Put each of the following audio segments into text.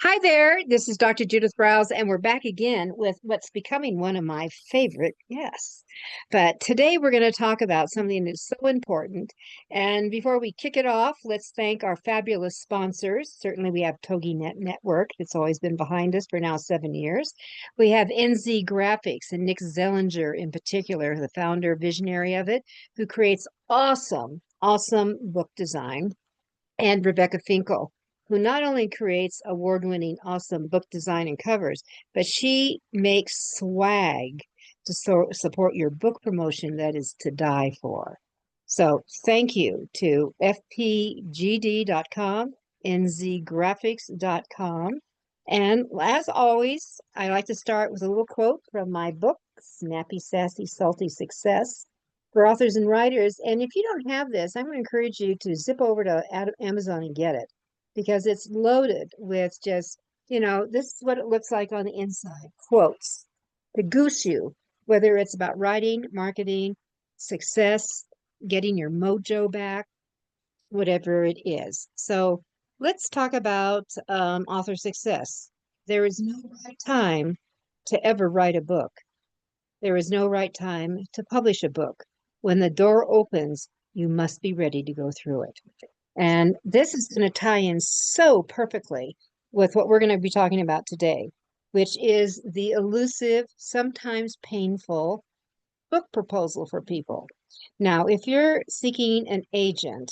Hi there, this is Dr. Judith Briles, and we're back again with what's becoming one of my favorite guests. But today we're going to talk about something that's so important. And before we kick it off, let's thank our fabulous sponsors. Certainly, we have TogiNet Network, that's always been behind us for now 7 years. We have NZ Graphics and Nick Zellinger in particular, the founder, visionary of it, who creates awesome book design, and Rebecca Finkel, who not only creates award-winning awesome book design and covers, but she makes swag to support your book promotion that is to die for. So thank you to fpgd.com, nzgraphics.com. And as always, I like to start with a little quote from my book, Snappy, Sassy, Salty Success for Authors and Writers. And if you don't have this, I'm going to encourage you to zip over to Amazon and get it, because it's loaded with just, this is what it looks like on the inside. Quotes to goose you, whether it's about writing, marketing, success, getting your mojo back, whatever it is. So let's talk about author success. There is no right time to ever write a book. There is no right time to publish a book. When the door opens, you must be ready to go through it. And this is going to tie in so perfectly with what we're going to be talking about today, which is the elusive, sometimes painful book proposal for people. Now, if you're seeking an agent,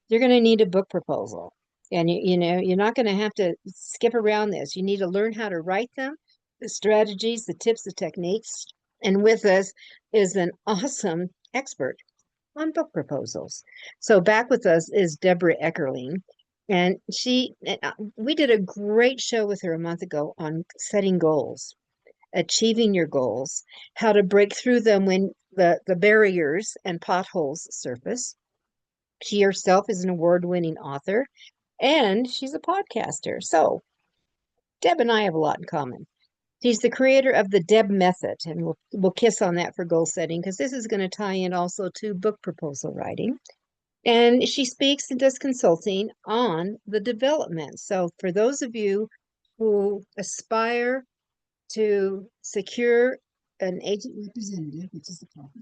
you're going to need a book proposal. And you're not going to have to skip around this. You need to learn how to write them, the strategies, the tips, the techniques. And with us is an awesome expert on book proposals. So back with us is Deborah Eckerling. And we did a great show with her a month ago on setting goals, achieving your goals, how to break through them when the barriers and potholes surface. She herself is an award-winning author, and she's a podcaster. So Deb and I have a lot in common. She's the creator of the Deb method, and we'll kiss on that for goal setting, because this is going to tie in also to book proposal writing. And she speaks and does consulting on the development. So for those of you who aspire to secure an agent representative, which is the proper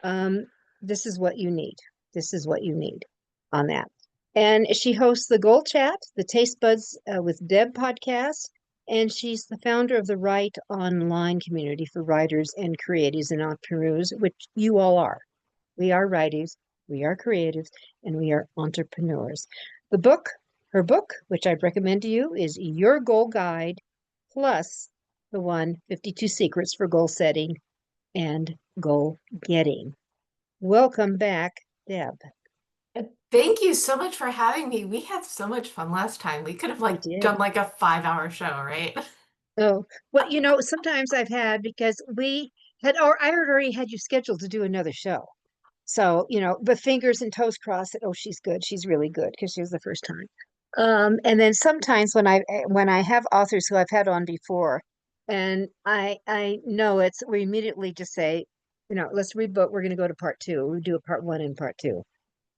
name, this is what you need. This is what you need on that. And she hosts the Goal Chat, the Taste Buds with Deb podcast, and she's the founder of the Write Online community for writers and creatives and entrepreneurs, which you all are. We are writers, we are creatives, and we are entrepreneurs. Her book, which I'd recommend to you, is Your Goal Guide, plus the 52 Secrets for Goal Setting and Goal Getting. Welcome back, Deb. Thank you so much for having me. We had so much fun last time. We could have done like a 5-hour show, right? Oh, well, sometimes I've had, because I had already had you scheduled to do another show. So, but fingers and toes crossed that, oh, she's good. She's really good, because she was the first time. And then sometimes when I have authors who I've had on before, and I know we immediately just say, let's rebook. We're going to go to part two. We do a part one and part two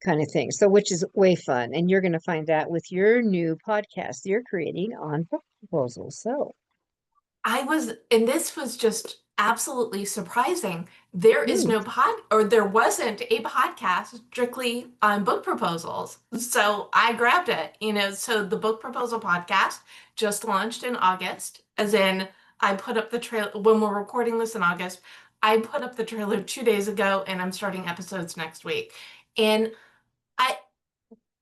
kind of thing. So, which is way fun. And you're going to find that with your new podcast you're creating on book proposals. So, And this was just absolutely surprising. There is no there wasn't a podcast strictly on book proposals. So I grabbed it, so the book proposal podcast just launched in August, as in I put up the trailer when we're recording this in August. I put up the trailer 2 days ago, and I'm starting episodes next week. And I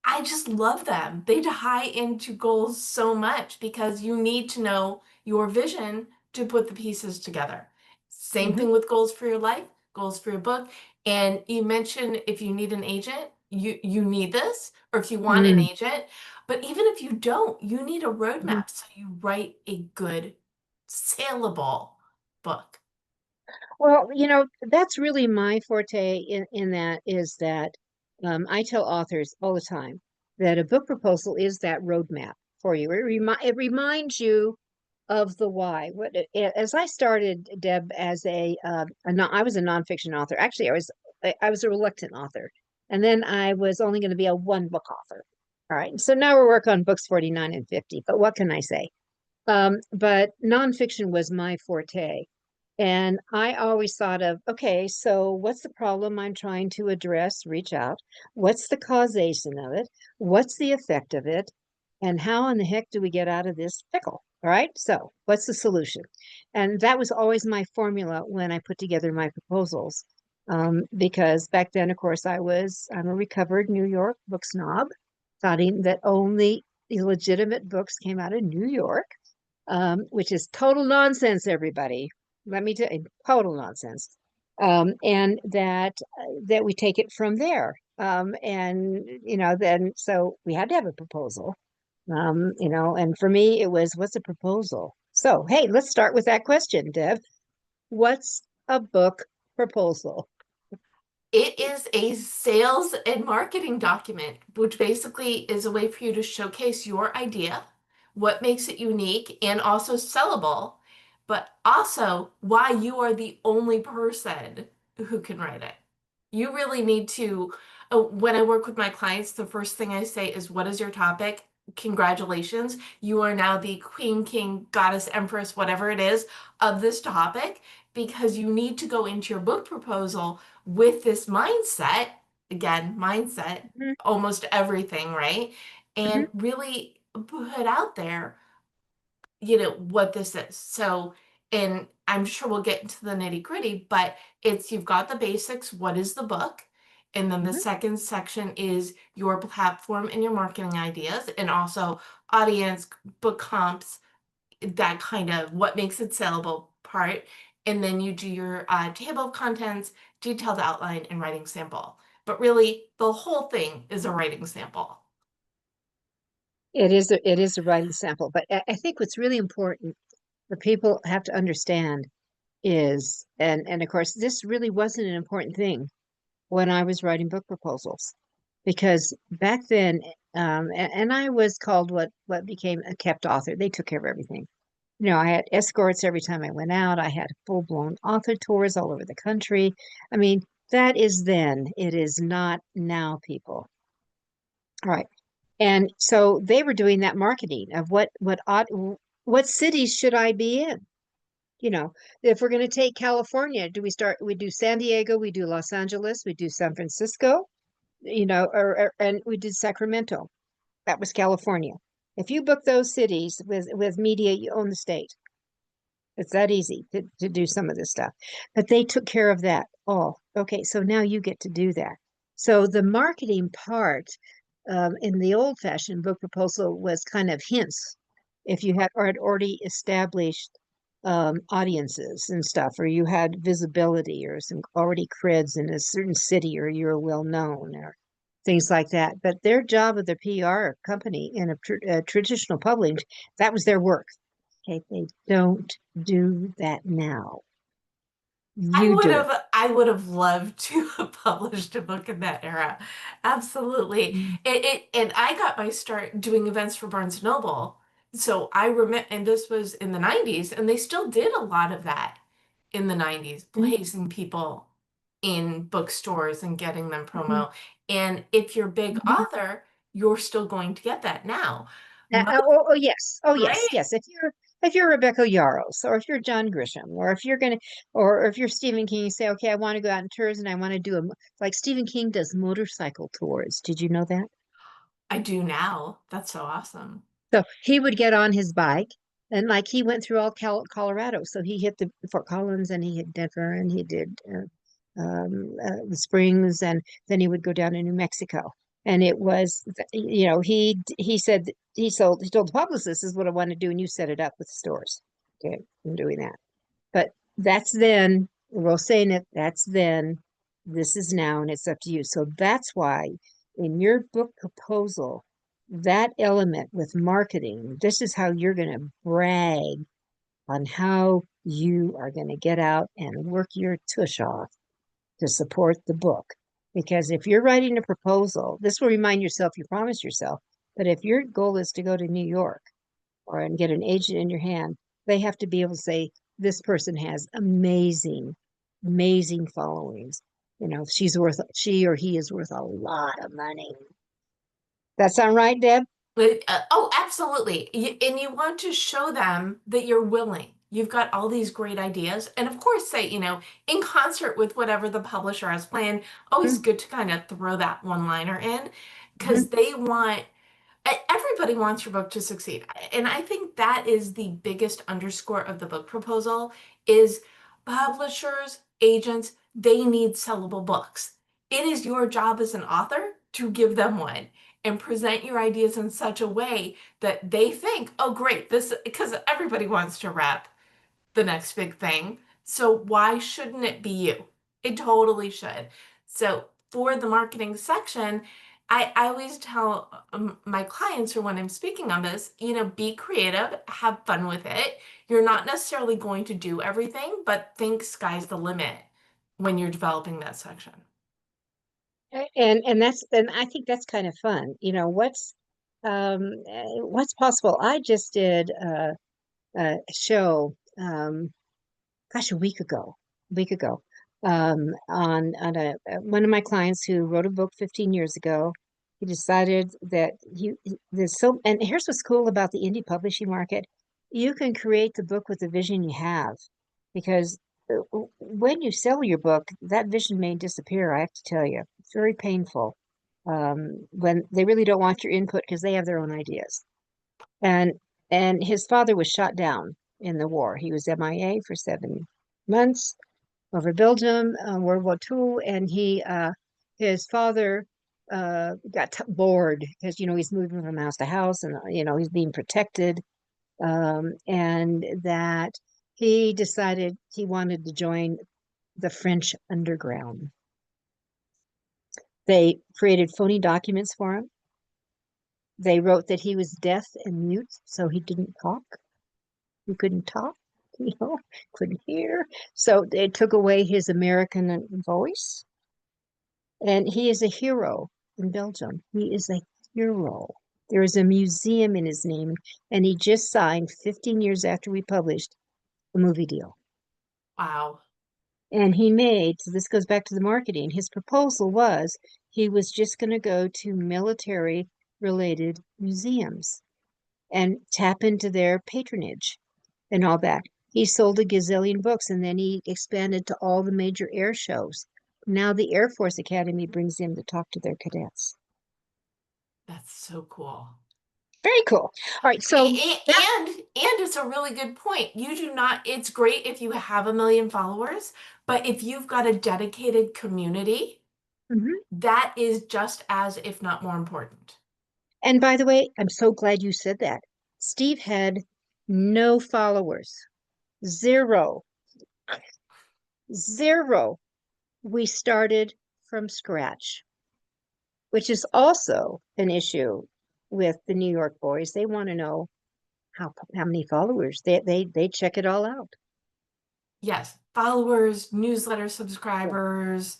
I just love them. They tie into goals so much because you need to know your vision to put the pieces together. Same thing with goals for your life, goals for your book. And you mentioned if you need an agent, you need this, or if you want an agent. But even if you don't, you need a roadmap so you write a good, saleable book. Well, that's really my forte in that, is that I tell authors all the time that a book proposal is that roadmap for you. It reminds you of the why. As I started, Deb, as I was a nonfiction author. Actually, I was a reluctant author, and then I was only going to be a one book author. All right. So now we're working on books 49 and 50. But what can I say? But nonfiction was my forte. And I always thought of, okay, so what's the problem I'm trying to address, reach out? What's the causation of it? What's the effect of it? And how in the heck do we get out of this pickle? All right. So what's the solution? And that was always my formula when I put together my proposals. Because back then, of course, I'm a recovered New York book snob, thought that only illegitimate books came out of New York, which is total nonsense, everybody. Let me tell you, total nonsense. And that we take it from there. And then so we had to have a proposal. And for me, it was, what's a proposal? So, hey, let's start with that question, Deb. What's a book proposal? It is a sales and marketing document, which basically is a way for you to showcase your idea, what makes it unique and also sellable, but also why you are the only person who can write it. You really need to, when I work with my clients, the first thing I say is, what is your topic? Congratulations, you are now the queen, king, goddess, empress, whatever it is, of this topic, because you need to go into your book proposal with this mindset, again, mindset, Mhm, almost everything, right? mhm, And really put out there, what this is. So, and I'm sure we'll get into the nitty-gritty, but it's you've got the basics, what is the book? And then the mhm. second section is your platform and your marketing ideas, and also audience, book comps, that kind of what makes it sellable part. And then you do your table of contents, detailed outline, and writing sample. But really, the whole thing is a writing sample. It is a writing sample, but I think what's really important for people have to understand is, and of course, this really wasn't an important thing when I was writing book proposals, because back then, and I was called what became a kept author. They took care of everything. I had escorts every time I went out. I had full-blown author tours all over the country. I mean, that is then. It is not now, people. All right. And so they were doing that marketing of what cities should I be in? If we're going to take California, we do San Diego, we do Los Angeles, we do San Francisco, and we did Sacramento. That was California. If you book those cities with media, you own the state. It's that easy to do some of this stuff. But they took care of that. Oh, okay. So now you get to do that. So the marketing part, in the old-fashioned book proposal, was kind of hints. If you had already established audiences and stuff, or you had visibility or some already creds in a certain city, or you're well known, or things like that. But their job of the PR company in a traditional publishing, that was their work. Okay, they don't do that now. I You would do it. have I would have loved to have published a book in that era. Absolutely. Mhm, And I got my start doing events for Barnes& and Noble. So I remember, and this was in the 90s, and they still did a lot of that in the 90s, mhm, placing people in bookstores and getting them mhm, promo. And if you're a big mhm. author, you're still going to get that now. Oh, yes, oh yes, Right? yes. If you're Rebecca Yarros, or if you're John Grisham, or if you're Stephen King, you say, okay, I want to go out on tours and I want to do like Stephen King does motorcycle tours. Did you know that? I do now. That's so awesome. So he would get on his bike, and like he went through all Colorado. So he hit the Fort Collins, and he hit Denver, and he did the Springs, and then he would go down to New Mexico. And it was, he said he told the publicist, "This is what I want to do, and you set it up with the stores." Okay, I'm doing that. But that's then. We're saying it. That's then. This is now, and it's up to you. So that's why in your book proposal, that element with marketing, this is how you're going to brag on how you are going to get out and work your tush off to support the book. Because if you're writing a proposal, this will remind yourself you promised yourself. But if your goal is to go to New York and get an agent in your hand, they have to be able to say, this person has amazing, amazing followings. She or he is worth a lot of money. That sound right, Deb? Oh, absolutely. And you want to show them that you're willing. You've got all these great ideas. And of course, say, in concert with whatever the publisher has planned, always good to kind of throw that one-liner in because Mm-hmm. everybody wants your book to succeed. And I think that is the biggest underscore of the book proposal is publishers, agents, they need sellable books. It is your job as an author to give them one and present your ideas in such a way that they think, oh, great, this, because everybody wants to wrap the next big thing. So why shouldn't it be you? It totally should. So for the marketing section, I always tell my clients or when I'm speaking on this, be creative, have fun with it. You're not necessarily going to do everything, but think sky's the limit when you're developing that section. And I think that's kind of fun. What's possible? I just did a show gosh, a week ago, on one of my clients who wrote a book 15 years ago. He decided that there's so, and here's what's cool about the indie publishing market. You can create the book with the vision you have, because when you sell your book, that vision may disappear. I have to tell you, it's very painful when they really don't want your input because they have their own ideas. And and his father was shot down in the war. He was MIA for 7 months over Belgium, World War II, and his father got bored because he's moving from house to house, and he's being protected, and that he decided he wanted to join the French underground. They created phony documents for him. They wrote that he was deaf and mute, so he didn't talk. He couldn't talk, you know, couldn't hear. So they took away his American voice. And he is a hero in Belgium. He is a hero. There is a museum in his name, and he just signed 15 years after we published a movie deal. Wow. And so this goes back to the marketing. His proposal was he was just going to go to military related museums and tap into their patronage and all that. He sold a gazillion books, and then he expanded to all the major air shows. Now the Air Force Academy brings him to talk to their cadets. That's so cool. Very cool. All right, so that, And it's a really good point. You do not, it's great if you have 1 million followers, but if you've got a dedicated community, mhm. that is just as, if not more important. And by the way, I'm so glad you said that. Steve had no followers, zero, zero. We started from scratch, which is also an issue with the New York boys. They want to know how many followers. They check it all out. Yes, followers, newsletter subscribers,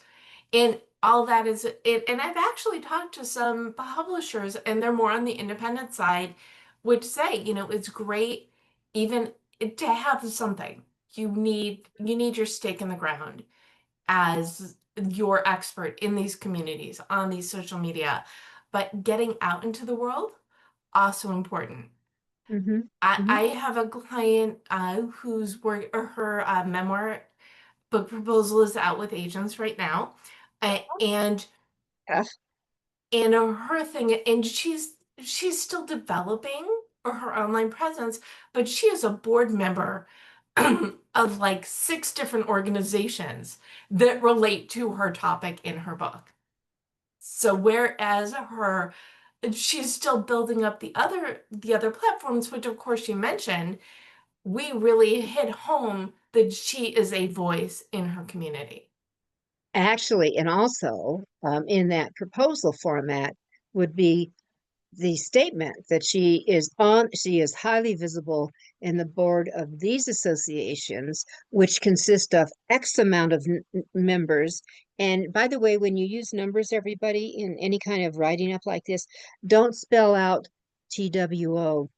and all that is it. And I've actually talked to some publishers, and they're more on the independent side, which say, it's great even to have something. You need your stake in the ground as your expert in these communities on these social media, but getting out into the world also important. Hmm. I Hmm. have a client whose work or her memoir book proposal is out with agents right now, and Yes. her thing, and she's still developing her online presence, but she is a board member of like 6 different organizations that relate to her topic in her book. So whereas she's still building up the other platforms, which of course you mentioned, we really hit home that she is a voice in her community. Actually, and also in that proposal format would be the statement that she is highly visible in the board of these associations, which consist of X amount of members. And by the way, when you use numbers, everybody, in any kind of writing up like this, don't spell out TWOPHOUNSA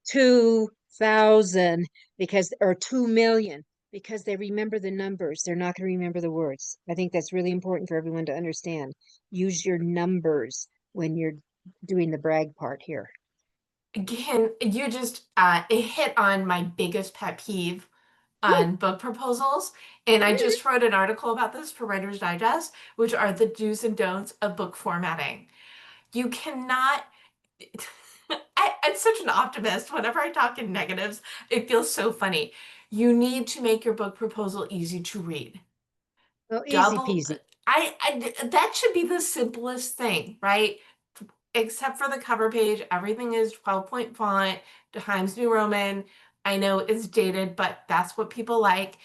2,000 because or 2 million, because they remember the numbers. They're not going to remember the words. I think that's really important for everyone to understand. Use your numbers when you're doing the brag part here. Again, you just it hit on my biggest pet peeve Hmm, on book proposals. And I hmm. just wrote an article about this for Writer's Digest, which are the do's and don'ts of book formatting. You cannot. I'm such an optimist. Whenever I talk in negatives, it feels so funny. You need to make your book proposal easy to read. Oh, easy Double, peasy. that should be the simplest thing, right? Except for the cover page, everything is 12-point font, Times New Roman. I know it's dated, but that's what people like.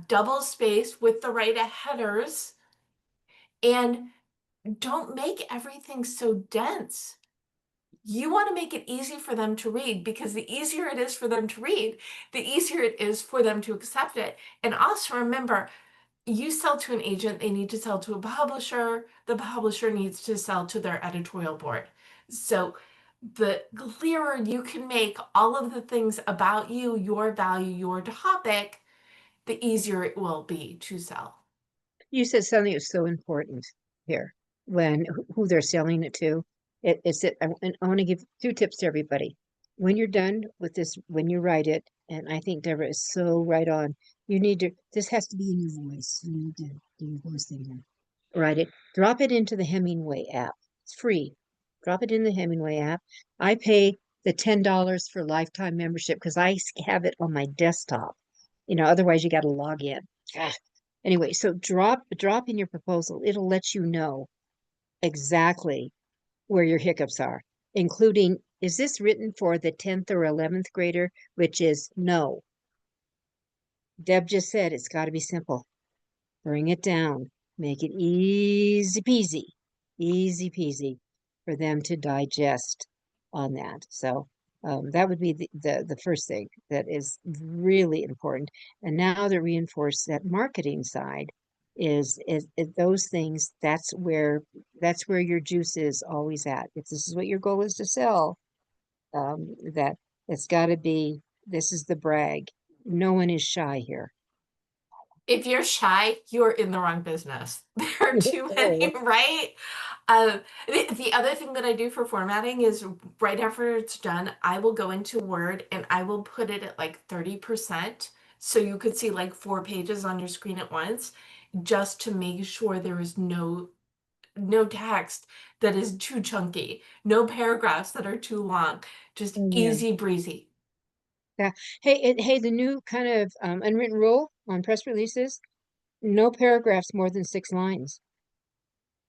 Double space with the right headers, and don't make everything so dense. You want to make it easy for them to read, because the easier it is for them to read, the easier it is for them to accept it. And also remember, you sell to an agent, they need to sell to a publisher, the publisher needs to sell to their editorial board. So the clearer you can make all of the things about you, your value, your topic, the easier it will be to sell. You said something that's so important here when who they're selling it to. It's it. And I want to give two tips to everybody. When you're done with this, when you write it, and I think Deborah is so right on. You need to. This has to be in your voice. You need to do your voice thing here. Write it. Drop it into the Hemingway app. It's free. Drop it in the Hemingway app. I pay the $10 for lifetime membership because I have it on my desktop. Otherwise you got to log in. Ah, anyway, so drop in your proposal. It'll let you know exactly where your hiccups are, including, is this written for the 10th or 11th grader? Which is no. Deb just said it's got to be simple. Bring it down. Make it easy peasy for them to digest on that. So that would be the first thing that is really important. And now to reinforce that marketing side is those things. That's where your juice is always at. If this is what your goal is to sell, that it's got to be. This is the brag. No one is shy here. If you're shy, you're in the wrong business. There are too many, Oh, right? The other thing that I do for formatting is right after it's done, I will go into Word and I will put it at like 30%. So you could see like 4 pages on your screen at once, just to make sure there is no text that is too chunky, no paragraphs that are too long, just yeah. easy breezy. Yeah. Hey, the new kind of unwritten rule on press releases, no paragraphs more than 6 lines.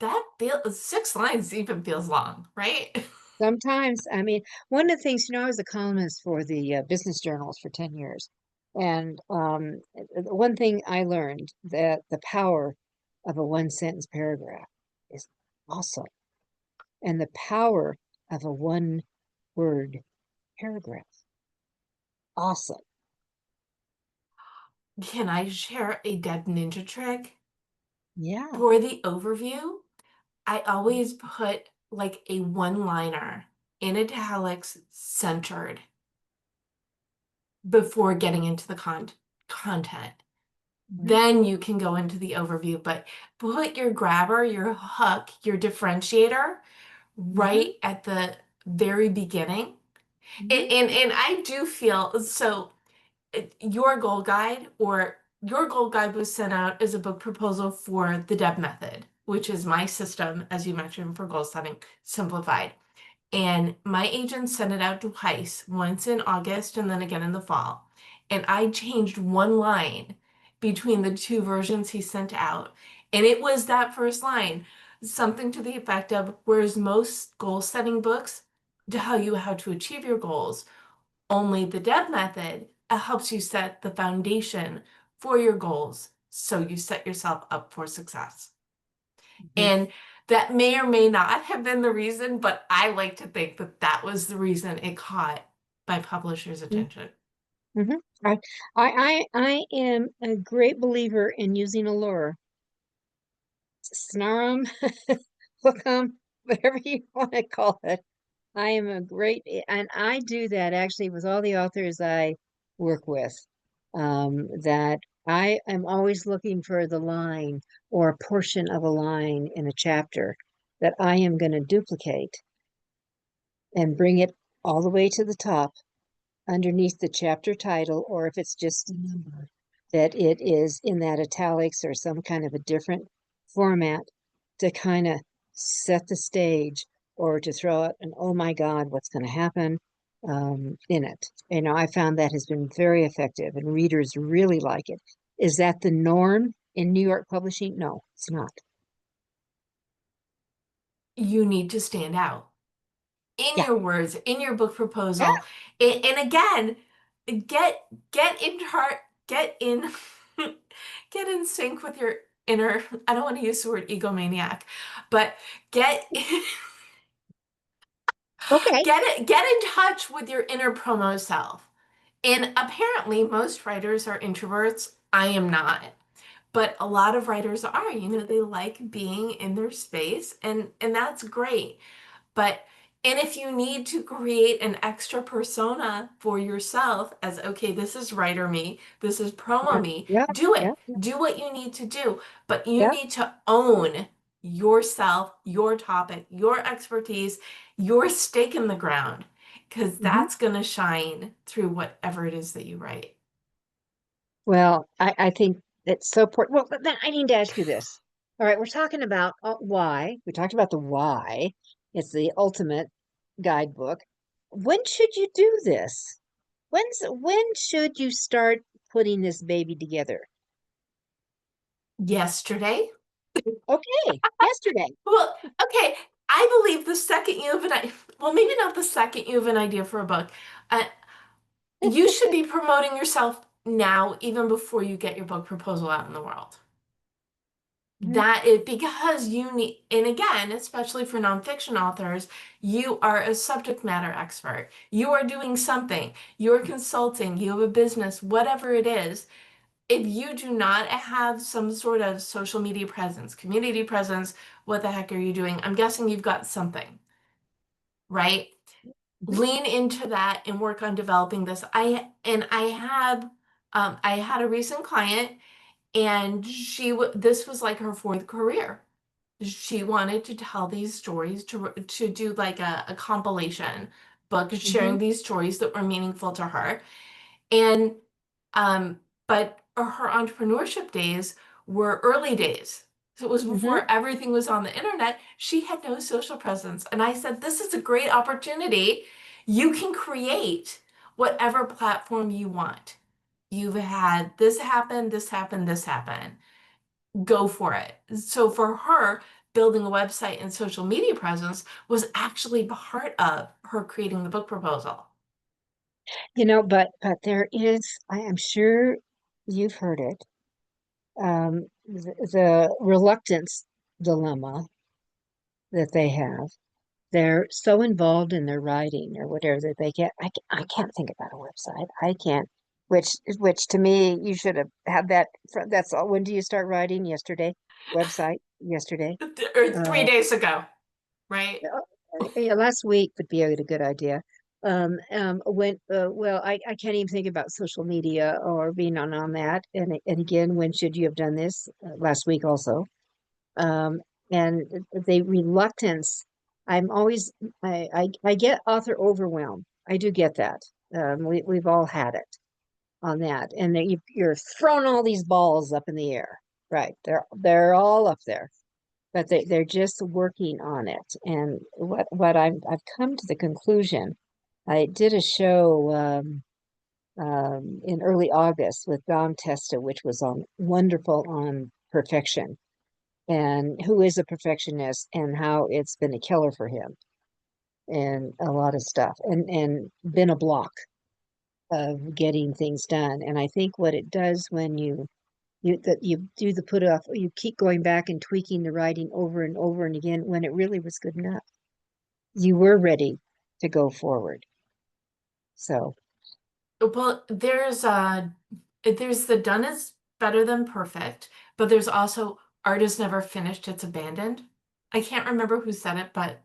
That feels 6 lines even feels long, right? Sometimes, I mean, one of the things, I was a columnist for the business journals for 10 years. And the one thing I learned that the power of a one sentence paragraph is awesome. And the power of a one word paragraph, awesome. Can I share a dead ninja trick? Yeah. For the overview, I always put like a one-liner in italics centered before getting into the content. Mhm. Then you can go into the overview, but put your grabber, your hook, your differentiator Mhm. right at the very beginning. And, Mhm. and, and I do feel so your goal guide was sent out as a book proposal for the Deb method, which is my system, as you mentioned, for goal setting simplified. And my agent sent it out twice, once in August and then again in the fall. And I changed one line between the two versions he sent out. And it was that first line, something to the effect of, whereas most goal setting books tell you how to achieve your goals, only the Deb method helps you set the foundation for your goals so you set yourself up for success. Mhm. And that may or may not have been the reason, but I like to think that that was the reason it caught my publisher's Mhm. attention. Mhm. I am a great believer in using a lure. Snare 'em, hook 'em, whatever you want to call it. I am a great, and I do that actually with all the authors I work with. that I am always looking for the line or a portion of a line in a chapter that I am going to duplicate and bring it all the way to the top underneath the chapter title, or if it's just a number, that it is in that italics or some kind of a different format to kind of set the stage or to throw out an oh my God, what's going to happen in it. You know, I found that has been very effective and readers really like it. Is that the norm in New York publishing? No, it's not. You need to stand out in Yeah. your words, in your book Yeah. proposal. And again, get get in heart, get in get in sync with your inner, I don't want to use the word egomaniac, but get Okay. get in touch with your inner promo self. And apparently most writers are introverts. I am not. But a lot of writers are, they like being in their space, and that's great. But and if you need to create an extra persona for yourself as, okay, this is writer me, this is promo Yeah. me, Yeah. do it. Yeah. Do what you need to do. But you Yeah. need to own yourself, your topic, your expertise, your stake in the ground, because Mhm. that's going to shine through whatever it is that you write. Well, I think it's so important. Well, but then I need to ask you this. All right, we're talking about why. We talked about the why. It's the ultimate guidebook. When should you do this? When should you start putting this baby together? Yesterday, Okay, yesterday. well, okay, I believe the second you have an idea, well, maybe not the second you have an idea for a book. Uh, you should be promoting yourself now, even before you get your book proposal out in the world. Mhm, That is because you need, and again, especially for nonfiction authors, you are a subject matter expert. You are doing something, you're consulting, you have a business, whatever it is. If you do not have some sort of social media presence, community presence, what the heck are you doing? I'm guessing you've got something, right? mhm, Lean into that and work on developing this. I had a recent client, and this was like her fourth career. She wanted to tell these stories, to do like a compilation book mhm, sharing these stories that were meaningful to her. And but her entrepreneurship days were early days. So it was mhm. before everything was on the internet. She had no social presence. And I said, this is a great opportunity. You can create whatever platform you want. You've had this happen, this happen, this happen. Go for it. So for her, building a website and social media presence was actually part of her creating the book proposal. You know, but there is, I am sure you've heard it, the reluctance dilemma that they have. They're so involved in their writing or whatever that they get. I can't think about a website. I can't. Which to me, you should have had that. That's all. When do you start writing? Yesterday. Website yesterday. Or three Uh, days ago, right? yeah, last week would be a good idea. When well, I can't even think about social media or being on that. And again, when should you have done this? Last week also. Um, and the reluctance, I'm always, I get author overwhelm. I do get that. We've all had it on that. And that you're throwing all these balls up in the air. Right. They're all up there, but they're just working on it. And what I've come to the conclusion, I did a show in early August with Dom Testa, which was on wonderful on perfection and who is a perfectionist and how it's been a killer for him and a lot of stuff and been a block of getting things done. And I think what it does when you do the put off, you keep going back and tweaking the writing over and over and again when it really was good enough. You were ready to go forward. So, Well, there's the done is better than perfect, but there's also art is never finished, it's abandoned. I can't remember who said it, but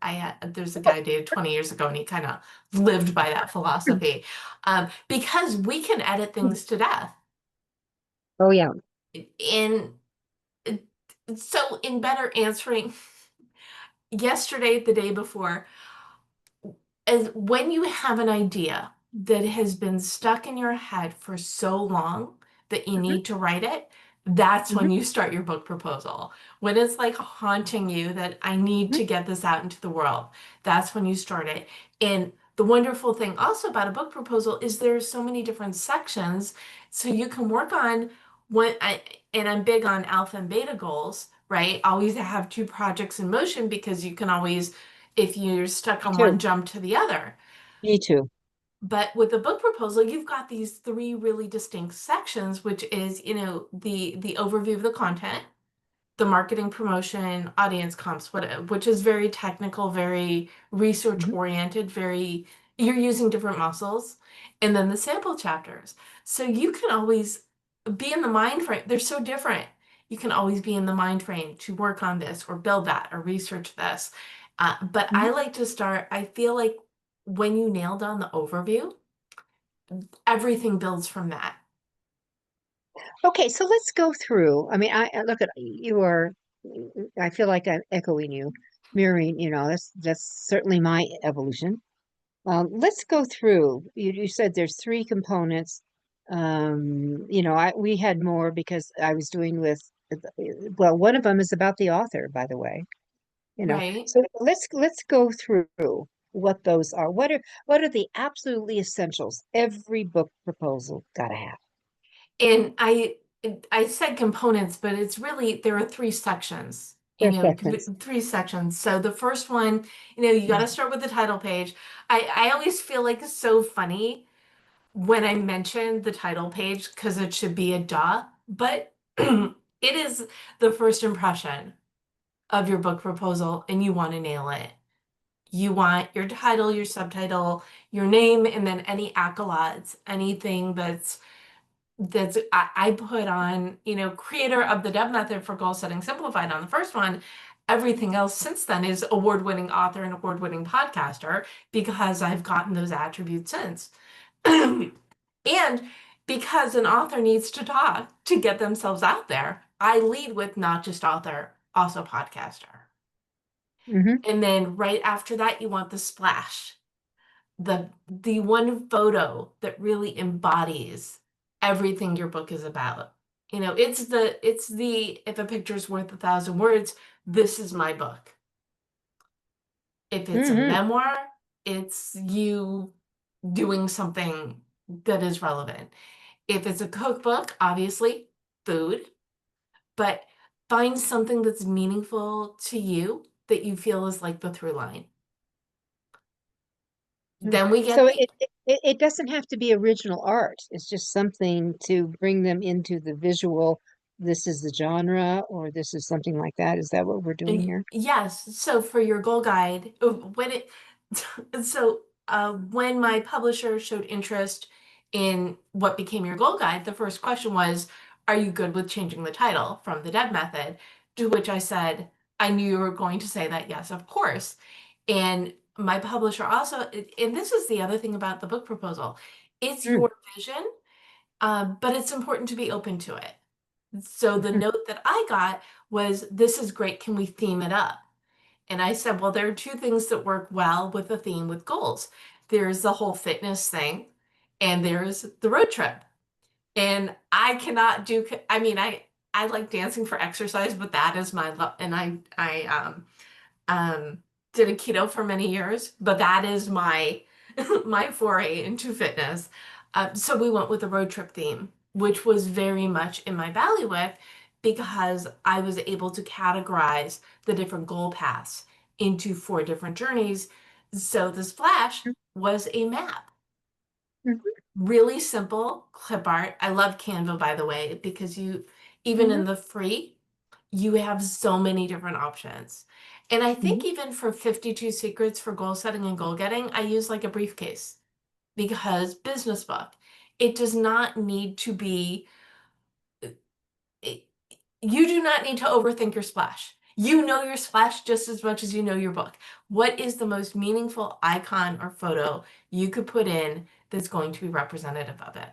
there's a guy dated 20 years ago, and he kind of lived by that philosophy. Because we can edit things to death. Oh yeah. And so in better answering yesterday, the day before, as when you have an idea that has been stuck in your head for so long that you Mhm, need to write it, that's mhm, when you start your book proposal. When it's like haunting you that I need mhm. to get this out into the world, that's when you start it. And the wonderful thing also about a book proposal is there's so many different sections, so you can work on what I and I'm big on alpha and beta goals, right? Always have two projects in motion because you can always, if you're stuck Me on one, too. jump to the other. Me too. But with the book proposal, you've got these three really distinct sections, which is, the overview of the content, the marketing, promotion, audience comps, which is very technical, very research Mhm. oriented, very, you're using different muscles, and then the sample chapters. So you can always be in the mind frame. They're so different. You can always be in the mind frame to work on this or build that or research this. But I Mhm. like to start, I feel like when you nail down the overview, everything builds from that. Okay, so let's go through. I mean, I look at you are. I feel like I'm echoing you, mirroring. That's certainly my evolution. Let's go through. You said there's three components. We had more because I was doing with. Well, one of them is about the author, by the way. Right. So let's go through what those are. What are the absolutely essentials every book proposal gotta have? And I said components, but it's really there are three sections. Their sections. Three sections. So the first one, you got to start with the title page. I always feel like it's so funny when I mention the title page because it should be a duh, but it is the first impression of your book proposal, and you want to nail it. You want your title, your subtitle, your name, and then any accolades, anything I put on, creator of the Deb method for goal setting simplified on the first one. Everything else since then is award-winning author and award-winning podcaster because I've gotten those attributes since. And because an author needs to talk to get themselves out there, I lead with not just author, also podcaster. Hmm. And then right after that, you want the splash, the one photo that really embodies everything your book is about. It's the if a picture's worth 1,000 words, this is my book. If it's a Hmm. memoir, it's you doing something that is relevant. If it's a cookbook, obviously food, but find something that's meaningful to you that you feel is like the through line. Then we get So the it doesn't have to be original art. It's just something to bring them into the visual. This is the genre, or this is something like that. Is that what we're doing here? Yes. So for your goal guide, when my publisher showed interest in what became your goal guide, the first question was, are you good with changing the title from the Deb method? To which I said, I knew you were going to say that, yes, of course. And my publisher also, and this is the other thing about the book proposal, it's Mm, your vision, but it's important to be open to it. So the mhm, note that I got was, this is great. Can we theme it up? And I said, well, there are two things that work well with a theme with goals. There's the whole fitness thing, and there's the road trip. And I cannot do, I mean, I like dancing for exercise, but that is my love. And I did a keto for many years, but that is my my foray into fitness. So we went with the road trip theme, which was very much in my bailiwick because I was able to categorize the different goal paths into four different journeys. So the splash was a map. mhm, Really simple clip art. I love Canva, by the way, because even mhm, in the free, you have so many different options. And I think mhm, even for 52 secrets for goal setting and goal getting, I use like a briefcase because business book. It does not need to be, it- you do not need to overthink your splash. You know your splash just as much as you know your book. What is the most meaningful icon or photo you could put in that's going to be representative of it?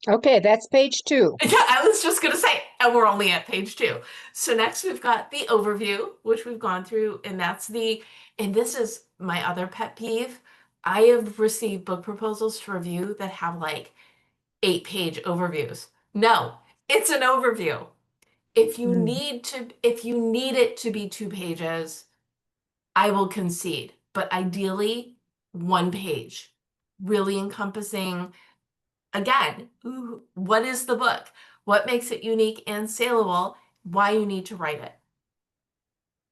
Okay, that's page 2. Yeah, I was just going to say, and we're only at page 2. So next we've got the overview, which we've gone through, and and this is my other pet peeve. I have received book proposals to review that have like 8-page overviews. No, it's an overview. Mm. If you need it to be 2 pages, I will concede, but ideally 1 page, really encompassing, again, what is the book? What makes it unique and saleable? Why you need to write it.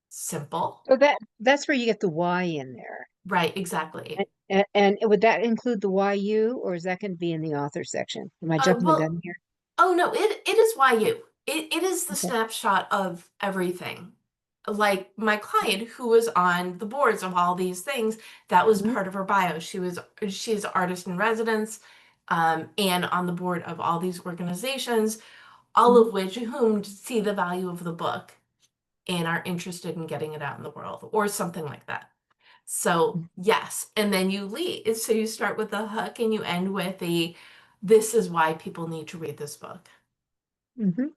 Simple. So that's where you get the why in there. Right, exactly. And would that include the YU, or is that going to be in the author section? Am I jumping the Well, gun here? oh no, it is YU. It is the Okay. snapshot of everything. Like my client who was on the boards of all these things, that was Mhm, part of her bio. She's an artist in residence, and on the board of all these organizations, all mhm, of which whom see the value of the book and are interested in getting it out in the world or something like that. So, yes, and then you lead. So you start with the hook and you end with this is why people need to read this book. mhm,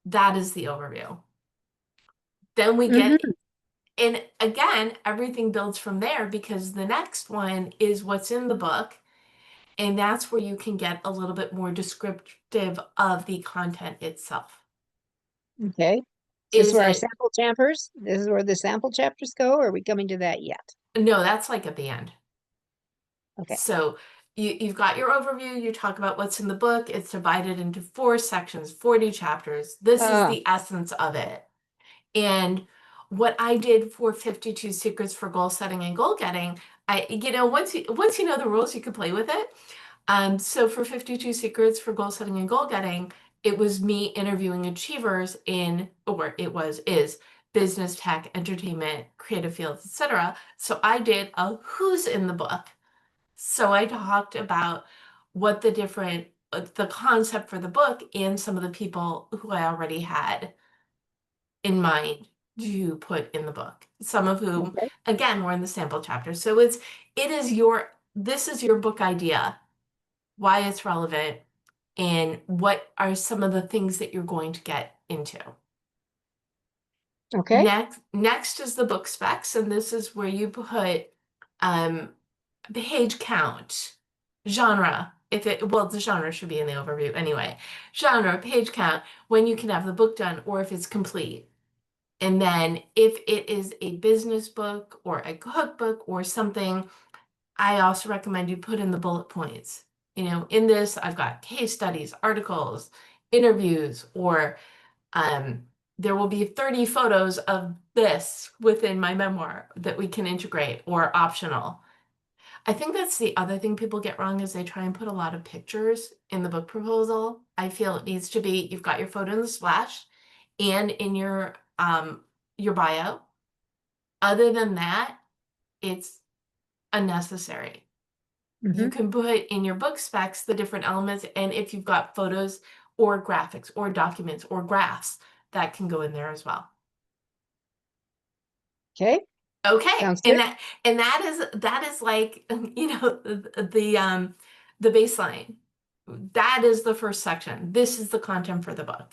That is the overview. Then we get, mhm. and again, everything builds from there because the next one is what's in the book. And that's where you can get a little bit more descriptive of the content itself. Okay. Is this Is where our it? sample chapters? This is where the sample chapters go, or are we coming to that yet? No, that's like at the end. Okay. So you've got your overview, you talk about what's in the book. It's divided into 4 sections, 40 chapters. This is Ah, the essence of it. And what I did for 52 Secrets for Goal Setting and Goal Getting, once you know the rules, you can play with it. So for 52 Secrets for Goal Setting and Goal Getting, it was me interviewing achievers is business, tech, entertainment, creative fields, etc. So I did a who's in the book. So I talked about what the concept for the book and some of the people who I already had in mind to put in the book. Some of whom, okay. again, were in the sample chapter. So this is your book idea, why it's relevant, and what are some of the things that you're going to get into. Okay. Next is the book specs, and this is where you put um, page count, genre. The genre should be in the overview anyway. Genre, page count, when you can have the book done, or if it's complete. And then if it is a business book or a cookbook or something, I also recommend you put in the bullet points. In this, I've got case studies, articles, interviews, or um, there will be 30 photos of this within my memoir that we can integrate or optional. I think that's the other thing people get wrong is they try and put a lot of pictures in the book proposal. I feel it needs to be you've got your photo in the splash and in your bio. Other than that, it's unnecessary. You Hmm. can put in your book specs the different elements, and if you've got photos or graphics or documents or graphs, that can go in there as well. Okay. Okay, Sounds good. and that is like the baseline. That is the first section. This is the content for the book.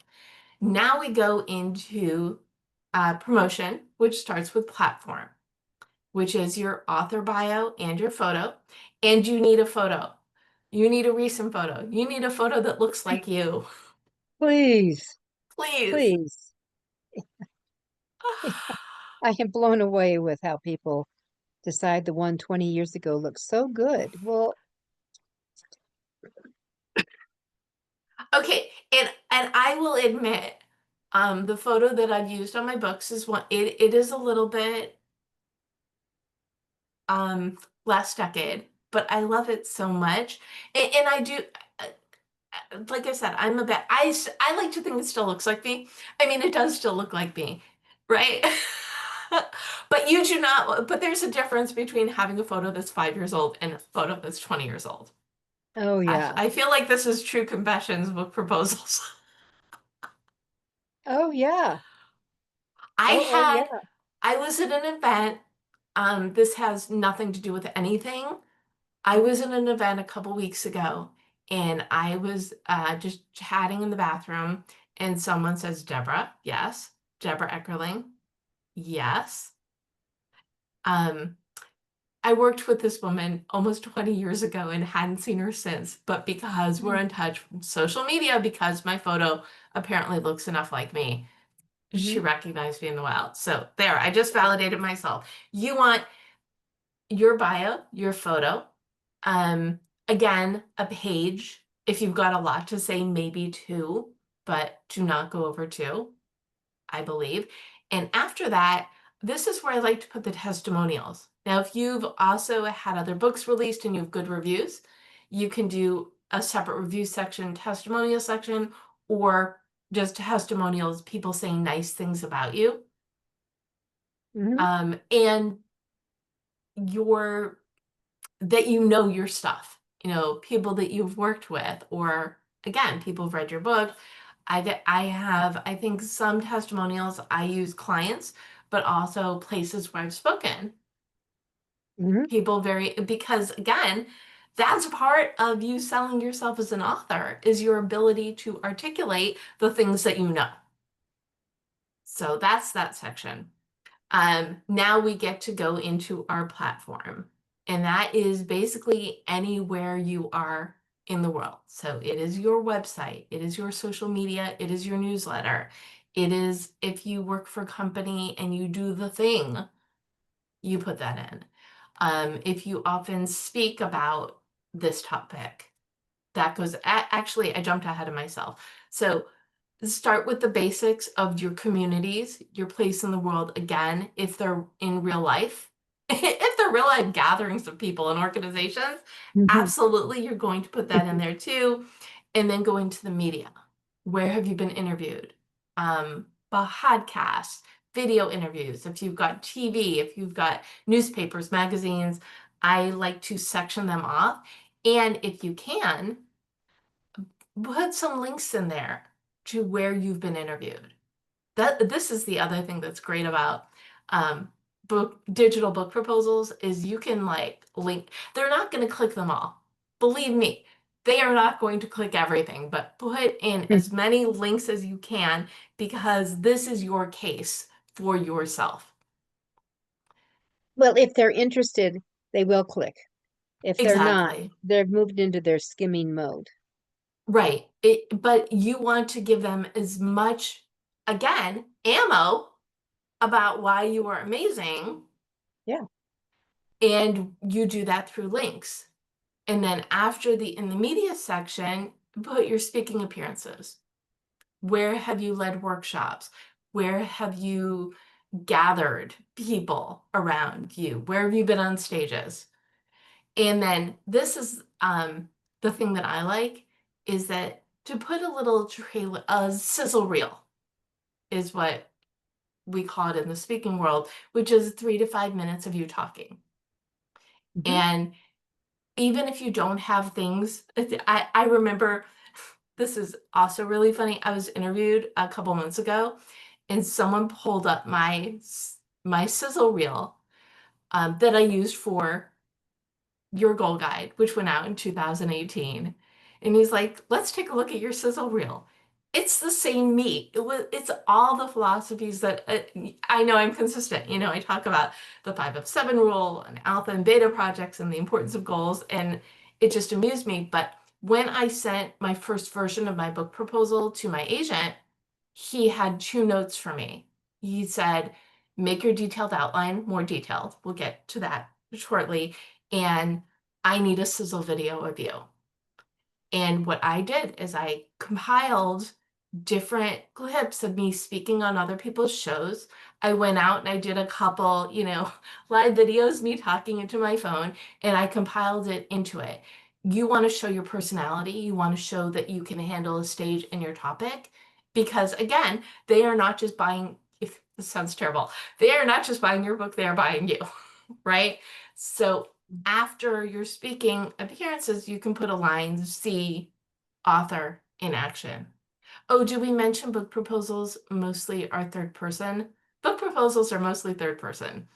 Now we go into promotion, which starts with platform, which is your author bio and your photo. And you need a photo. You need a recent photo. You need a photo that looks like you. Please, Please. please. I am blown away with how people decide the one 20 years ago looks so good. Well, Okay, and I will admit, the photo that I've used on my books is it is a little bit last decade, but I love it so much. And I do, like I said, I like to think it still looks like me. I mean, it does still look like me, right? But you do not, but there's a difference between having a photo that's 5 years old and a photo that's 20 years old. oh yeah. I feel like this is true confessions with proposals. Oh yeah. I Oh had, yeah. I was at an event. This has nothing to do with anything. I was at an event a couple weeks ago, and I was just chatting in the bathroom, and someone says, Deborah, yes. Deborah Eckerling, yes. I worked with this woman almost 20 years ago and hadn't seen her since, but because we're in touch from social media, because my photo apparently looks enough like me, she Mhm. recognized me in the wild. So there, I just validated myself. You want your bio, your photo, um, again, a page. If you've got a lot to say, maybe two, but do not go over two, I believe. And after that, this is where I like to put the testimonials. Now, if you've also had other books released and you have good reviews, you can do a separate review section, testimonial section, or just testimonials, people saying nice things about you. Mhm. And your that you know your stuff, people that you've worked with, or again, people who've read your book. I have, I think, some testimonials I use clients, but also places where I've spoken. Mhm. People because again, that's part of you selling yourself as an author is your ability to articulate the things that you know. So that's that section. Now we get to go into our platform, and that is basically anywhere you are in the world. So it is your website, it is your social media, it is your newsletter. It is if you work for a company and you do the thing, you put that in. If you often speak about this topic, that goes, actually, I jumped ahead of myself. So start with the basics of your communities, your place in the world. Again, if they're in real life, if they're real life gatherings of people and organizations, Mhm. absolutely, you're going to put that in there too. And then go into the media. Where have you been interviewed? Podcasts, video interviews. If you've got TV, if you've got newspapers, magazines, I like to section them off. And if you can, put some links in there to where you've been interviewed. This is the other thing that's great about um, digital book proposals is you can like link. They're not going to click them all. Believe me, they are not going to click everything, but put in as many links as you can because this is your case for yourself. Well, if they're interested, they will click. If they're not, Exactly. they've moved into their skimming mode. Right. But you want to give them as much, again, ammo about why you are amazing, Yeah. and you do that through links. And then after in the media section, put your speaking appearances. Where have you led workshops? Where have you gathered people around you? Where have you been on stages? And then this is the thing that I like is that to put a little trailer, a sizzle reel is what we call it in the speaking world, which is 3 to 5 minutes of you talking. Mhm. And even if you don't have things, I remember this is also really funny. I was interviewed a couple months ago, and someone pulled up my sizzle reel that I used for Your Goal Guide, which went out in 2018. And he's like, let's take a look at your sizzle reel. It's the same meat. It's all the philosophies that I know I'm consistent. I talk about the 5 of 7 rule and alpha and beta projects and the importance of goals. And it just amused me. But when I sent my first version of my book proposal to my agent, he had 2 notes for me. He said, make your detailed outline more detailed. We'll get to that shortly. And I need a sizzle video of you. And what I did is I compiled different clips of me speaking on other people's shows. I went out and I did a couple, live videos, me talking into my phone, and I compiled it into it. You want to show your personality. You want to show that you can handle a stage and your topic. Because again, they are not just buying, if this sounds terrible, they are not just buying your book, they are buying you, right? So after your speaking appearances, you can put a line, see author in action. Oh, do we mention book proposals mostly are third person? Book proposals are mostly third person.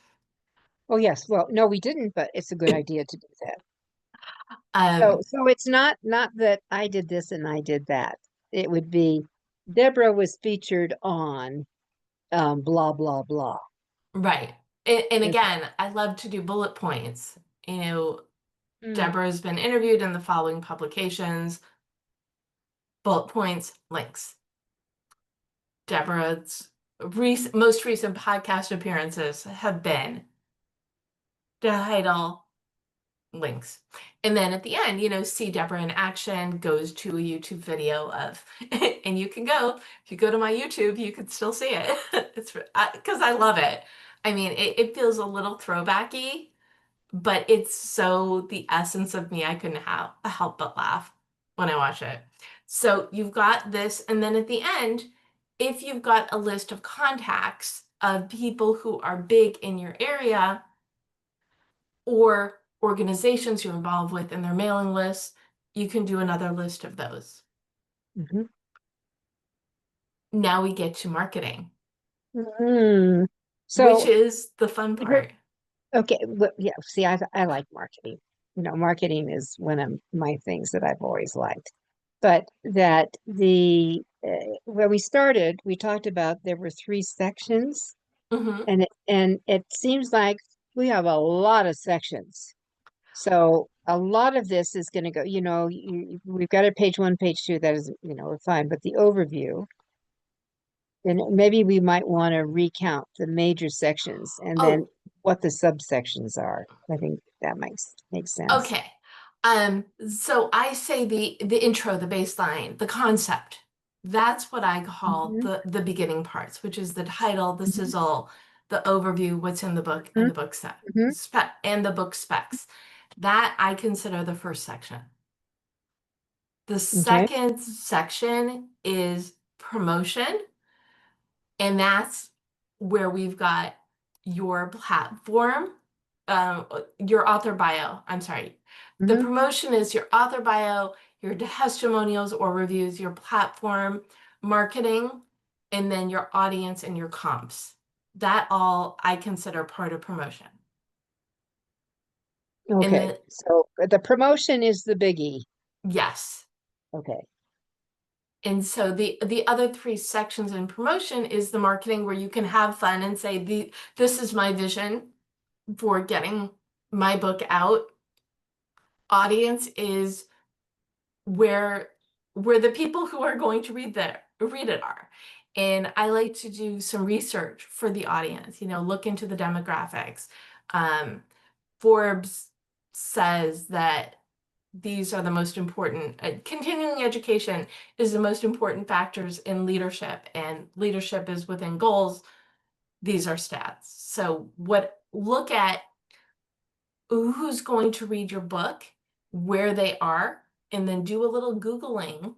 Oh, yes. Well, no, we didn't, but it's a good idea to do that. So it's not that I did this and I did that. It would be Deborah was featured on blah blah blah. Right. And Okay. again, I love to do bullet points. You know, Mm, Deborah has been interviewed in the following publications, bullet points, links. Deborah's most recent podcast appearances have been the title, links. And then at the end, see Deborah in action, goes to a YouTube video of, and you can go, if you go to my YouTube, you can still see it. It's because I love it. I mean, it feels a little throwbacky, but it's so the essence of me. I couldn't help but laugh when I watch it. So you've got this, and then at the end, if you've got a list of contacts of people who are big in your area or organizations you're involved with in their mailing lists, you can do another list of those. mhm. Now we get to marketing, Mm. which So is the fun here, part. okay, well, yeah. See, I like marketing. Marketing is one of my things that I've always liked. But that when we started, we talked about there were three sections, Hmm. and it seems like we have a lot of sections. So a lot of this is going to go, we've got a page one, page two, that is, fine, but the overview, then maybe we might want to recount the major sections and then Oh, what the subsections are. I think that makes sense. okay. So I say the intro, the baseline, the concept. That's what I call Hmm. the beginning parts, which is the title, the Hmm. sizzle, the overview, what's in the book, and the book Hmm. and the book specs. That I consider the first section. The Okay. second section is promotion, and that's where we've got your platform, your author bio. I'm sorry. The Hmm. promotion is your author bio, your testimonials or reviews, your platform, marketing, and then your audience and your comps. That all I consider part of promotion. And Okay. then, So the promotion is the biggie. yes. Okay. And so the other three sections in promotion is the marketing where you can have fun and say this is my vision for getting my book out. Audience is where the people who are going to read it are. And I like to do some research for the audience, look into the demographics. Um, Forbes says that these are the most important, continuing education is the most important factors in leadership, and leadership is within goals. These are stats. So look at who's going to read your book, where they are, and then do a little Googling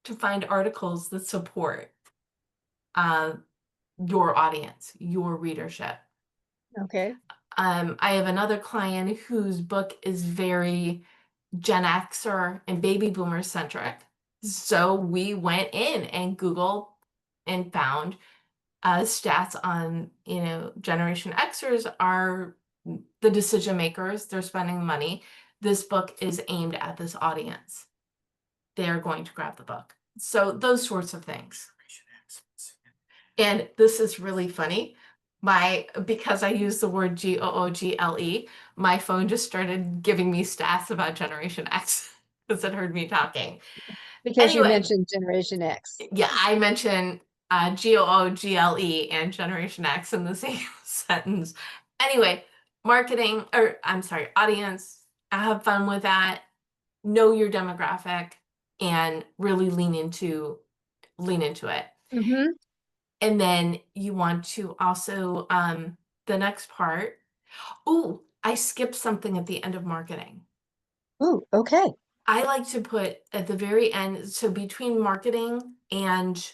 to find articles that support uh, your audience, your readership. Okay. I have another client whose book is very Gen Xer and baby boomer centric. So we went in and Googled and found stats on, Generation Xers are the decision makers, they're spending money. This book is aimed at this audience. They are going to grab the book. So those sorts of things. And this is really funny. Because I use the word Google, my phone just started giving me stats about Generation X because it heard me talking. Because you Anyway, mentioned Generation X. yeah, I mentioned Google and Generation X in the same sentence. Anyway, marketing, or I'm sorry, audience, have fun with that, know your demographic, and really lean into it. Hmm. And then you want to also, the next part. Oh, I skipped something at the end of marketing. Ooh, okay. I like to put at the very end, so between marketing and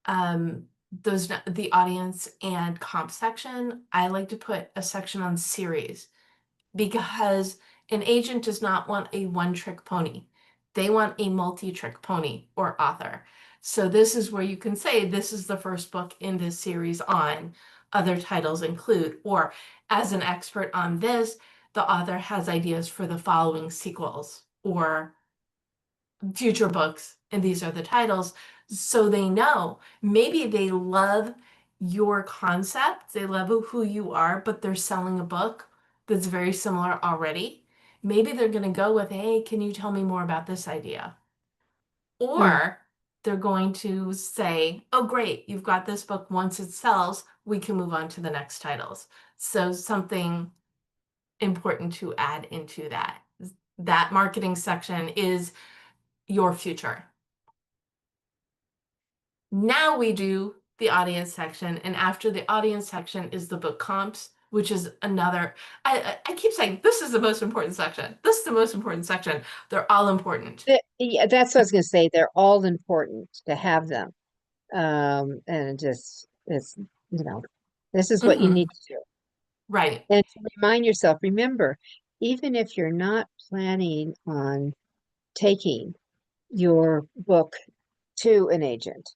the audience and comp section, I like to put a section on series, because an agent does not want a one-trick pony. They want a multi-trick pony or author. So this is where you can say, this is the first book in this series on, other titles include, or as an expert on this, the author has ideas for the following sequels or future books, and these are the titles, so they know. Maybe they love your concept, they love who you are, but they're selling a book that's very similar already. Maybe they're going to go with, hey, can you tell me more about this idea? Mm. Or they're going to say, oh, great, you've got this book. Once it sells, we can move on to the next titles. So something important to add into that marketing section is your future. Now we do the audience section, and after the audience section is the book comps, which is another. I keep saying this is the most important section. This is the most important section. They're all important. Yeah, that's what I was going to say. They're all important to have them. And just it's this is what you Hmm. need to do. Right. And to remind yourself, remember, even if you're not planning on taking your book to an agent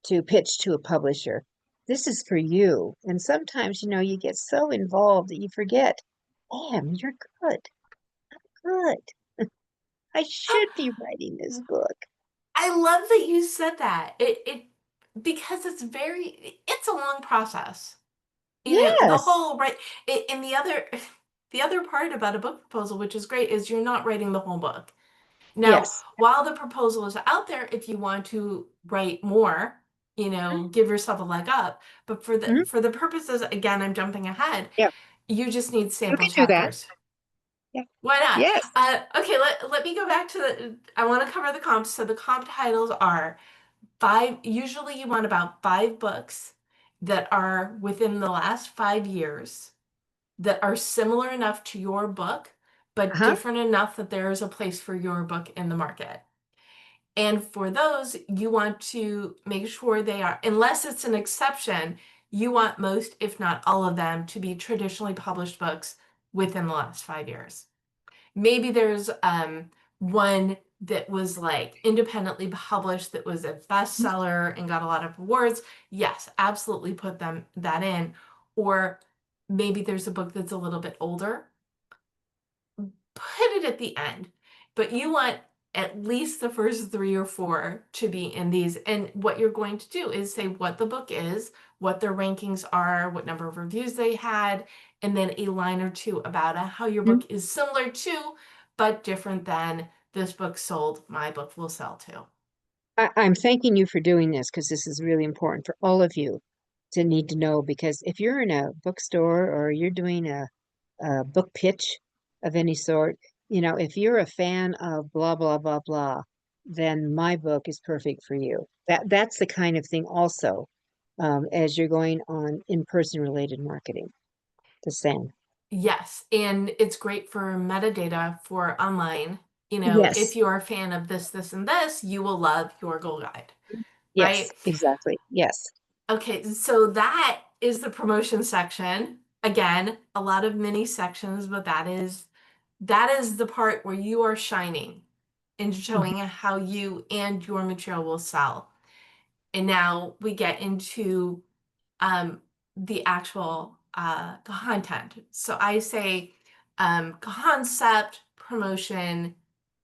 to pitch to a publisher, this is for you. And sometimes, you get so involved that you forget, damn, you're good, good. I should be writing this book. I love that you said that. It because it's a long process. The Yes, whole right and the other part about a book proposal, which is great, is you're not writing the whole book. Now, yes. while the proposal is out there, if you want to write more, give yourself a leg up. But Mhm. for the purposes, again, I'm jumping ahead, Yeah, you just need you sample can do that. chapters. Yeah. Why not? Yes. Okay, let me go back to I want to cover the comps. So the comp titles are five, usually you want about 5 books that are within the last 5 years that are similar enough to your book, but Uh-huh. different enough that there is a place for your book in the market. And for those, you want to make sure they are, unless it's an exception, you want most, if not all of them, to be traditionally published books within the last 5 years. Maybe there's one that was like independently published that was a bestseller and got a lot of awards. Yes, absolutely put that in. Or maybe there's a book that's a little bit older, put it at the end. But you want at least the first 3 or 4 to be in these. And what you're going to do is say what the book is, what their rankings are, what number of reviews they had, and then a line or two about how your Mhm. book is similar to, but different than this book sold, my book will sell too. I'm thanking you for doing this because this is really important for all of you to need to know. Because if you're in a bookstore or you're doing a book pitch of any sort, if you're a fan of blah, blah, blah, blah, then my book is perfect for you. That's the kind of thing also, as you're going on in-person related marketing. The same. Yes, and it's great for metadata for online. If Yes. you're a fan of this, this, and this, you will love your goal guide, Yes, right? exactly. Yes. Okay, so that is the promotion section. Again, a lot of mini sections, but that is the part where you are shining and Mhm. showing how you and your material will sell. And now we get into um, the actual content. So I say concept, promotion,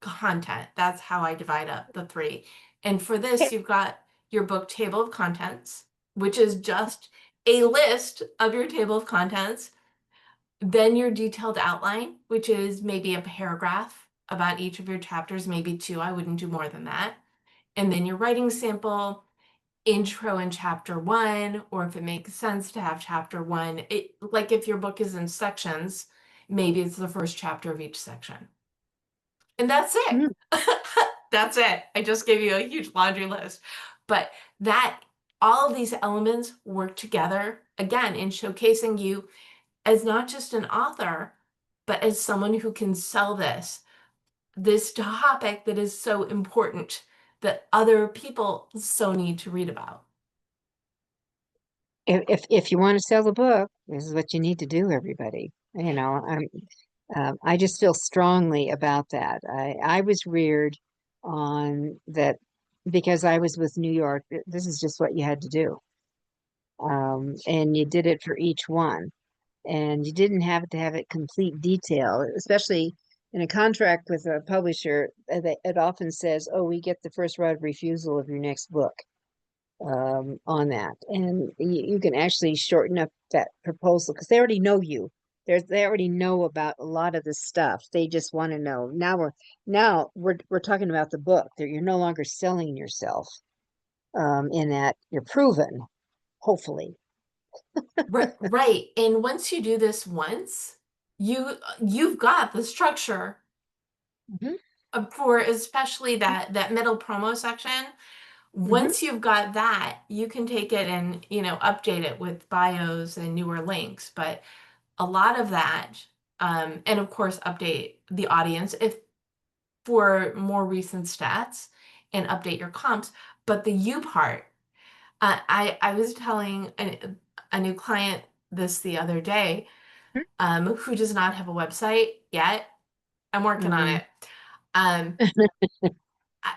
content. That's how I divide up the three. And for this, Okay. you've got your book table of contents, which is just a list of your table of contents. Then your detailed outline, which is maybe a paragraph about each of your chapters, maybe 2. I wouldn't do more than that. And then your writing sample, intro in chapter 1, or if it makes sense to have chapter 1, like if your book is in sections, maybe it's the first chapter of each section. And that's it. Mm. That's it. I just gave you a huge laundry list. But that all of these elements work together again in showcasing you as not just an author, but as someone who can sell this topic that is so important that other people so need to read about. If you want to sell the book, this is what you need to do, everybody. I just feel strongly about that. I was reared on that because I was with New York. This is just what you had to do. And you did it for each one. and you didn't have to have it complete detail, especially in a contract with a publisher. It often says, "Oh, we get the first right of refusal of your next book." On that, and you can actually shorten up that proposal because they already know you. They already know about a lot of the stuff. They just want to know. Now we're talking about the book. You're no longer selling yourself. In that you're proven, hopefully. Right. And once you do this once, you've got the structure Hmm. for especially that middle promo section. Hmm. Once you've got that, you can take it and, update it with bios and newer links. But a lot of that, and of course, update the audience if for more recent stats and update your comps. But the you part, I was telling a new client this the other day, who does not have a website yet. I'm working on Hmm. it. Um,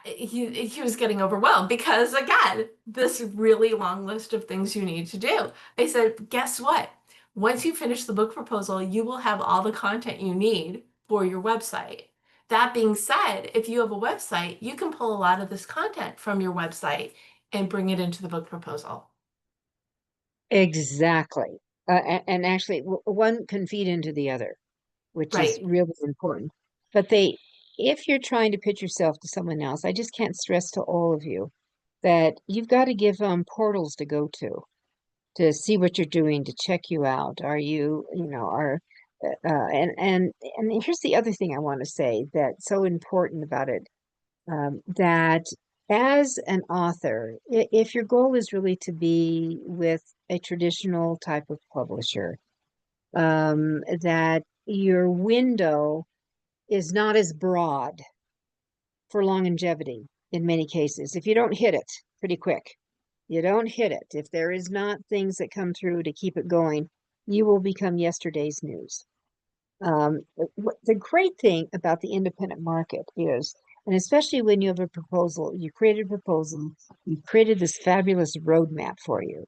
he was getting overwhelmed because again, this really long list of things you need to do. I said, guess what? Once you finish the book proposal, you will have all the content you need for your website. That being said, if you have a website, you can pull a lot of this content from your website and bring it into the book proposal. Exactly. And actually, one can feed into the other, which is Right. really important. But if you're trying to pitch yourself to someone else, I just can't stress to all of you that you've got to give them portals to go to see what you're doing, to check you out. Are you, are and here's the other thing I want to say that's so important about it, that as an author, if your goal is really to be with a traditional type of publisher, that your window is not as broad for longevity in many cases. If you don't hit it pretty quick, you don't hit it. If there is not things that come through to keep it going, you will become yesterday's news. The great thing about the independent market is, and especially when you have a proposal, you created a proposal, you created this fabulous roadmap for you,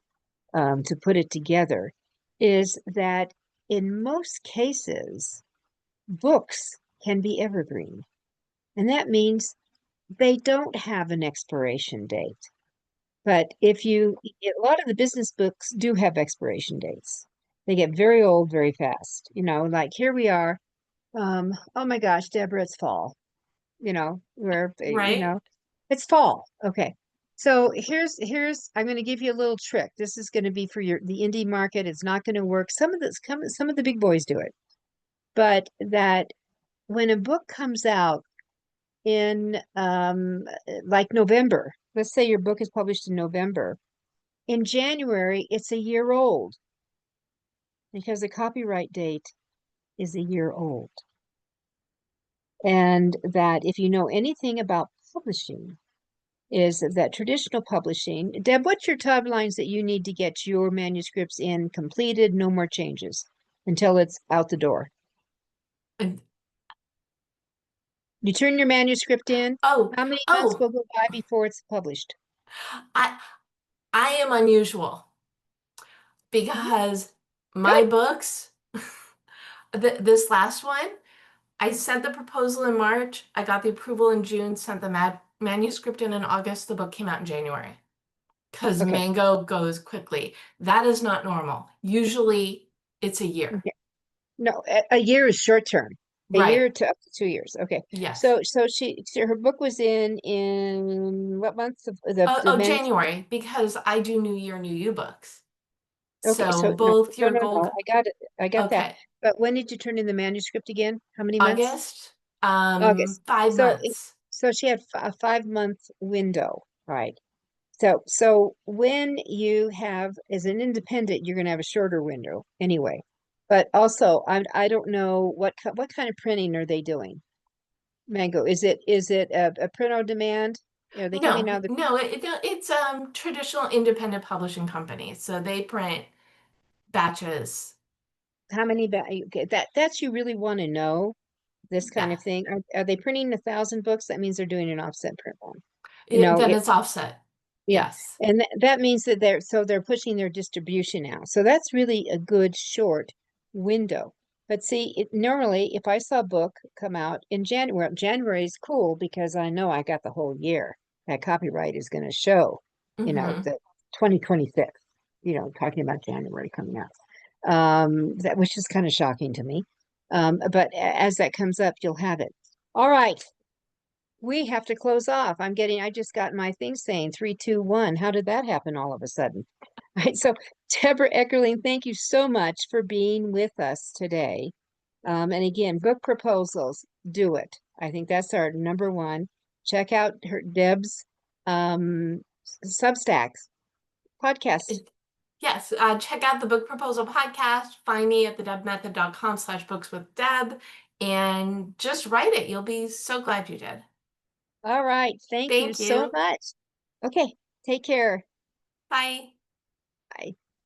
to put it together, is that in most cases, books can be evergreen. And that means they don't have an expiration date. But a lot of the business books do have expiration dates. They get very old very fast. Like here we are. Oh my gosh, Deborah, it's fall. Right? It's fall. Okay. So I'm going to give you a little trick. This is going to be for the indie market. It's not going to work. Some of the big boys do it, but that when a book comes out in like November, let's say your book is published in November, in January, it's a year old because the copyright date is a year old. And that if you know anything about publishing, is that traditional publishing. Deb, what's your timelines that you need to get your manuscripts in completed, no more changes until it's out the door? And You turn your manuscript in, oh, how many months oh, will go by before it's published? I I am unusual Mhm. because my Good. books, this last one, I sent the proposal in March. I got the approval in June, sent the manuscript in August. The book came out in January because Okay. Mango goes quickly. That is not normal. Usually it's a year. Okay. No, a year is short term. A Right. year to up to 2 years. Okay. Yes. So her book was in what month of the manuscript? January, because I do New Year, New You books. Okay, So so no, both no, your no, gold, no. I got it. I got that. okay, But when did you turn in the manuscript again? How many months? August, August. 5 months. So she had a 5 month window, right? So when you have as an independent, you're going to have a shorter window anyway. But also, I don't know what kind of printing are they doing? Mango, is it a print on demand? Are they coming No, out of no, it's traditional independent publishing company. So they print batches. how many okay, that's you really want to know this kind Yeah. of thing. Are they printing 1,000 books? That means they're doing an offset print one. Then It it's offset. Yeah, Yes. and that means that they're pushing their distribution out. So that's really a good short. window. But see, normally if I saw a book come out in January, January is cool because I know I got the whole year. That copyright is going to show, Mm-hmm. the 2026, talking about January coming out. That which is kind of shocking to me. But as that comes up, you'll have it. All right. We have to close off. I just got my thing saying 3, 2, 1. How did that happen all of a sudden? All right. So, Deborah Eckerling, thank you so much for being with us today. And again, book proposals, do it. I think that's our number one. Check out Deb's Substacks podcast. Yes, check out the Book Proposal Podcast. Find me at thedebmethod.com/books with Deb and just write it. You'll be so glad you did. All right. Thank you Thank so you. much. Okay. Take care. Bye.